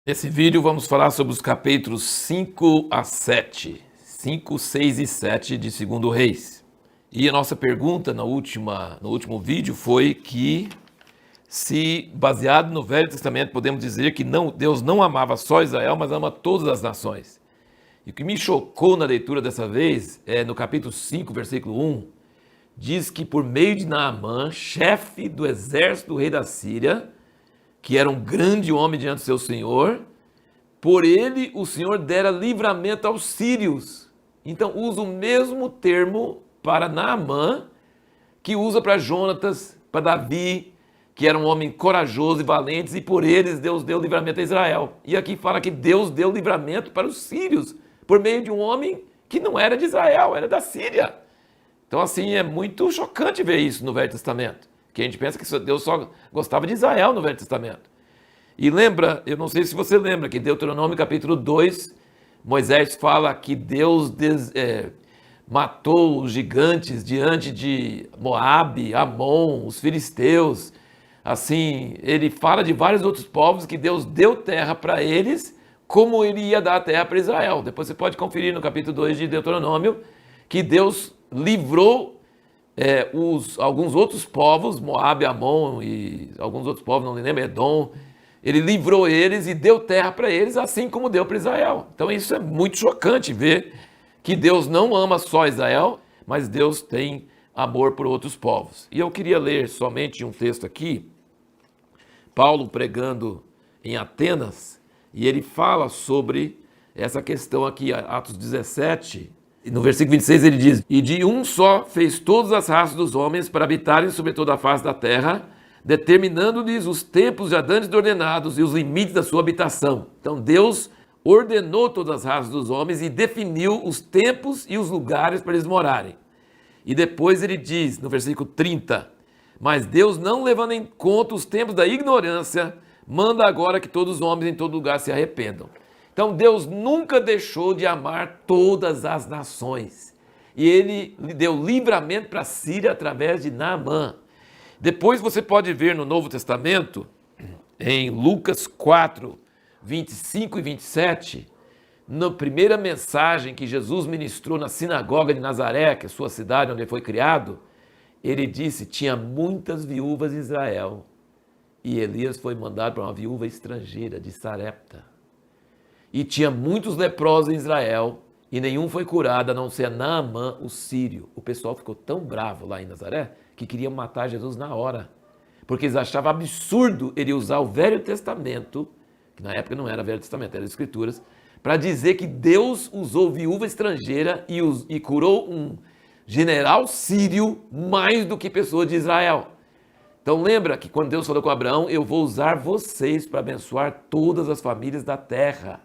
Nesse vídeo vamos falar sobre os capítulos 5 a 7, 5, 6 e 7 de 2 Reis. E a nossa pergunta no último vídeo foi que se, baseado no Velho Testamento, podemos dizer que Deus não amava só Israel, mas ama todas as nações. E o que me chocou na leitura dessa vez é no capítulo 5, versículo 1, diz que por meio de Naamã, chefe do exército do rei da Síria, que era um grande homem diante do seu senhor, por ele o Senhor dera livramento aos sírios. Então usa o mesmo termo para Naamã que usa para Jonatas, para Davi, que era um homem corajoso e valente, e por eles Deus deu livramento a Israel. E aqui fala que Deus deu livramento para os sírios, por meio de um homem que não era de Israel, era da Síria. Então assim, é muito chocante ver isso no Velho Testamento, que a gente pensa que Deus só gostava de Israel no Velho Testamento. E lembra, eu não sei se você lembra, que Deuteronômio capítulo 2, Moisés fala que Deus matou os gigantes diante de Moabe, Amon, os filisteus. Assim, ele fala de vários outros povos que Deus deu terra para eles, como ele ia dar a terra para Israel. Depois você pode conferir no capítulo 2 de Deuteronômio que Deus livrou alguns outros povos, Moabe, Amon e alguns outros povos, não me lembro, Edom. Ele livrou eles e deu terra para eles, assim como deu para Israel. Então isso é muito chocante ver que Deus não ama só Israel, mas Deus tem amor por outros povos. E eu queria ler somente um texto aqui, Paulo pregando em Atenas, e ele fala sobre essa questão aqui, Atos 17, e no versículo 26 ele diz: "E de um só fez todas as raças dos homens para habitarem sobre toda a face da terra, determinando-lhes os tempos já dantes ordenados e os limites da sua habitação." Então Deus ordenou todas as raças dos homens e definiu os tempos e os lugares para eles morarem. E depois ele diz, no versículo 30, "Mas Deus, não levando em conta os tempos da ignorância, manda agora que todos os homens em todo lugar se arrependam." Então Deus nunca deixou de amar todas as nações. E ele deu livramento para a Síria através de Naamã. Depois você pode ver no Novo Testamento, em Lucas 4, 25 e 27, na primeira mensagem que Jesus ministrou na sinagoga de Nazaré, que é a sua cidade onde ele foi criado, ele disse: tinha muitas viúvas em Israel, e Elias foi mandado para uma viúva estrangeira de Sarepta. E tinha muitos leprosos em Israel, e nenhum foi curado, a não ser Naamã, o sírio. O pessoal ficou tão bravo lá em Nazaré que queriam matar Jesus na hora, porque eles achavam absurdo ele usar o Velho Testamento, que na época não era Velho Testamento, eram Escrituras, para dizer que Deus usou viúva estrangeira e curou um general sírio mais do que pessoas de Israel. Então lembra que quando Deus falou com Abraão: "Eu vou usar vocês para abençoar todas as famílias da terra."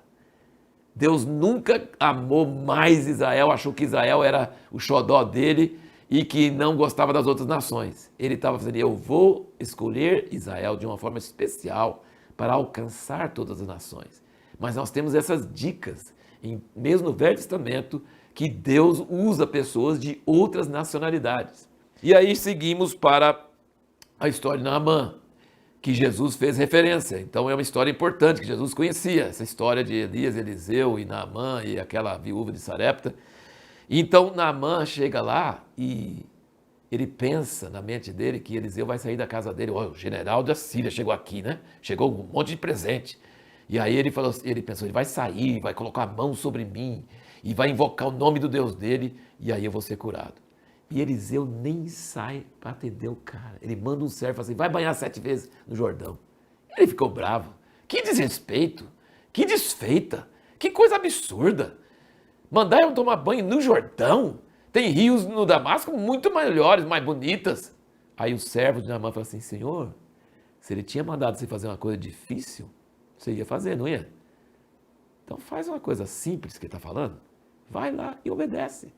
Deus nunca amou mais Israel, achou que Israel era o xodó dele e que não gostava das outras nações. Ele estava dizendo: "Eu vou escolher Israel de uma forma especial para alcançar todas as nações." Mas nós temos essas dicas, mesmo no Velho Testamento, que Deus usa pessoas de outras nacionalidades. E aí seguimos para a história de Naamã, que Jesus fez referência. Então é uma história importante, que Jesus conhecia, essa história de Elias, Eliseu e Naamã e aquela viúva de Sarepta. Então Naamã chega lá e ele pensa na mente dele que Eliseu vai sair da casa dele. O general da Síria chegou aqui, né? Chegou um monte de presente. E aí ele pensou: ele vai sair, vai colocar a mão sobre mim e vai invocar o nome do Deus dele, e aí eu vou ser curado. E Eliseu nem sai para atender o cara. Ele manda um servo assim: vai banhar 7 vezes no Jordão. Ele ficou bravo. Que desrespeito, que desfeita, que coisa absurda. Mandar eu tomar banho no Jordão? Tem rios no Damasco muito melhores, mais bonitas. Aí o servo de Naamã falou assim: "Senhor, se ele tinha mandado você fazer uma coisa difícil, você ia fazer, não ia? Então faz uma coisa simples que ele está falando. Vai lá e obedece."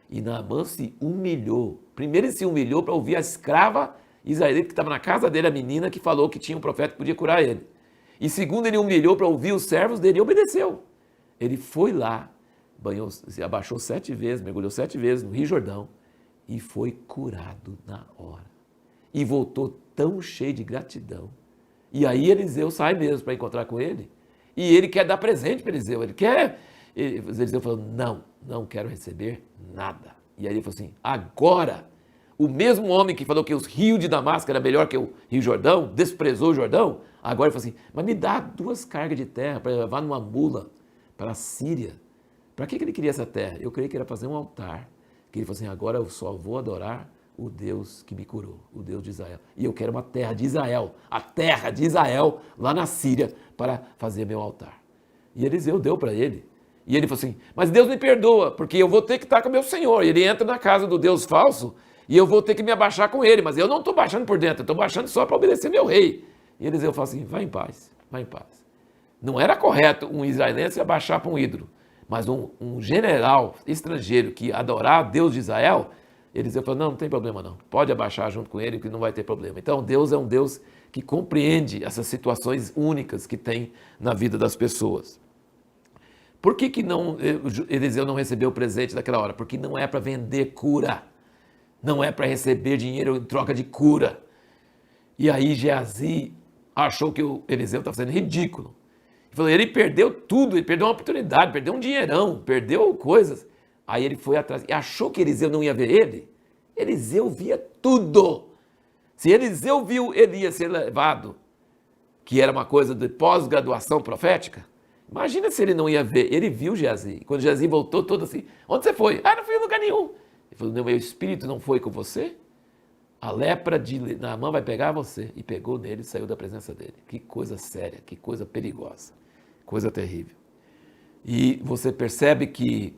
E Naamã se humilhou. Primeiro ele se humilhou para ouvir a escrava israelita que estava na casa dele, a menina que falou que tinha um profeta que podia curar ele. E segundo, ele humilhou para ouvir os servos dele e obedeceu. Ele foi lá, banhou, se abaixou 7 vezes, mergulhou 7 vezes no Rio Jordão e foi curado na hora. E voltou tão cheio de gratidão. E aí Eliseu sai mesmo para encontrar com ele E ele quer dar presente para Eliseu. Eliseu falou, não quero receber nada. E aí ele falou assim, agora, o mesmo homem que falou que os rios de Damasco era melhor que o Rio Jordão, desprezou o Jordão, agora ele falou assim, mas me dá 2 cargas de terra para levar numa mula para a Síria. Para que ele queria essa terra? Eu creio que era fazer um altar. Que ele falou assim, agora eu só vou adorar o Deus que me curou, o Deus de Israel. E eu quero uma terra de Israel, a terra de Israel, lá na Síria, para fazer meu altar. E Eliseu deu para ele. E ele falou assim, mas Deus me perdoa, porque eu vou ter que estar com o meu Senhor. Ele entra na casa do Deus falso e eu vou ter que me abaixar com ele. Mas eu não estou baixando por dentro, eu estou baixando só para obedecer meu rei. E Eliseu falou assim, vai em paz, vai em paz. Não era correto um israelense abaixar para um ídolo. Mas um general estrangeiro que adorar Deus de Israel, Eliseu falou, não tem problema não, pode abaixar junto com ele que não vai ter problema. Então Deus é um Deus que compreende essas situações únicas que tem na vida das pessoas. Por que Eliseu não recebeu o presente daquela hora? Porque não é para vender cura, não é para receber dinheiro em troca de cura. E aí Geazi achou que o Eliseu estava sendo ridículo. Ele perdeu tudo, ele perdeu uma oportunidade, perdeu um dinheirão, perdeu coisas. Aí ele foi atrás e achou que Eliseu não ia ver ele. Eliseu via tudo. Se Eliseu viu Elias ser levado, que era uma coisa de pós-graduação profética, imagina se ele não ia ver. Ele viu Geazi. Quando Geazi voltou todo assim, onde você foi? Não fui em lugar nenhum. Ele falou, meu espírito não foi com você? A lepra de Naamã vai pegar você. E pegou nele e saiu da presença dele. Que coisa séria, que coisa perigosa, coisa terrível. E você percebe que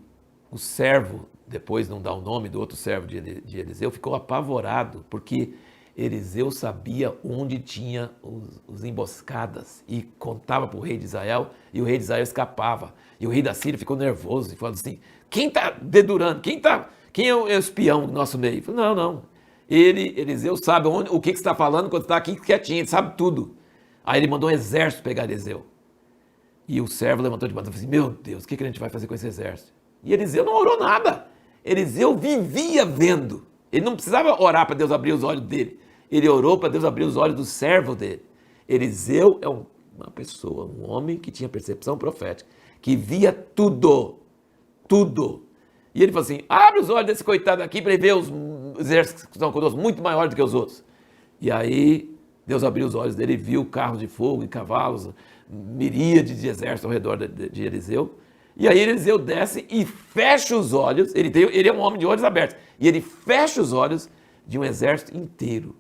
o servo, depois não dá o nome do outro servo de Eliseu, ficou apavorado, porque Eliseu sabia onde tinha os emboscadas e contava para o rei de Israel, e o rei de Israel escapava. E o rei da Síria ficou nervoso e falou assim, quem está dedurando? Quem é o espião do nosso meio? Ele falou, não. Eliseu sabe o que você está falando quando está aqui quietinho, ele sabe tudo. Aí ele mandou um exército pegar Eliseu. E o servo levantou de baixo e falou assim, meu Deus, o que a gente vai fazer com esse exército? E Eliseu não orou nada. Eliseu vivia vendo. Ele não precisava orar para Deus abrir os olhos dele. Ele orou para Deus abrir os olhos do servo dele. Eliseu é uma pessoa, um homem que tinha percepção profética, que via tudo, tudo. E ele falou assim, abre os olhos desse coitado aqui para ele ver os exércitos que estão conosco, muito maiores do que os outros. E aí Deus abriu os olhos dele e viu carros de fogo e cavalos, miríades de exércitos ao redor de Eliseu. E aí Eliseu desce e fecha os olhos, ele é um homem de olhos abertos, e ele fecha os olhos de um exército inteiro.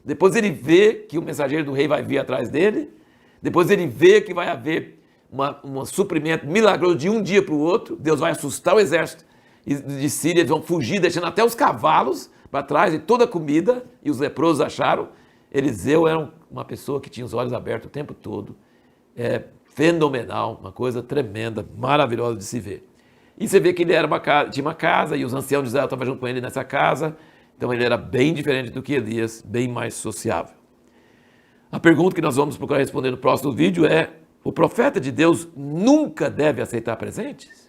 Depois ele vê que o mensageiro do rei vai vir atrás dele, depois ele vê que vai haver um suprimento milagroso de um dia para o outro, Deus vai assustar o exército de Síria, eles vão fugir, deixando até os cavalos para trás e toda a comida, e os leprosos acharam. Eliseu era uma pessoa que tinha os olhos abertos o tempo todo, fenomenal, uma coisa tremenda, maravilhosa de se ver. E você vê que ele tinha uma casa, e os anciãos de Israel estavam junto com ele nessa casa, então ele era bem diferente do que Elias, bem mais sociável. A pergunta que nós vamos procurar responder no próximo vídeo é, o profeta de Deus nunca deve aceitar presentes?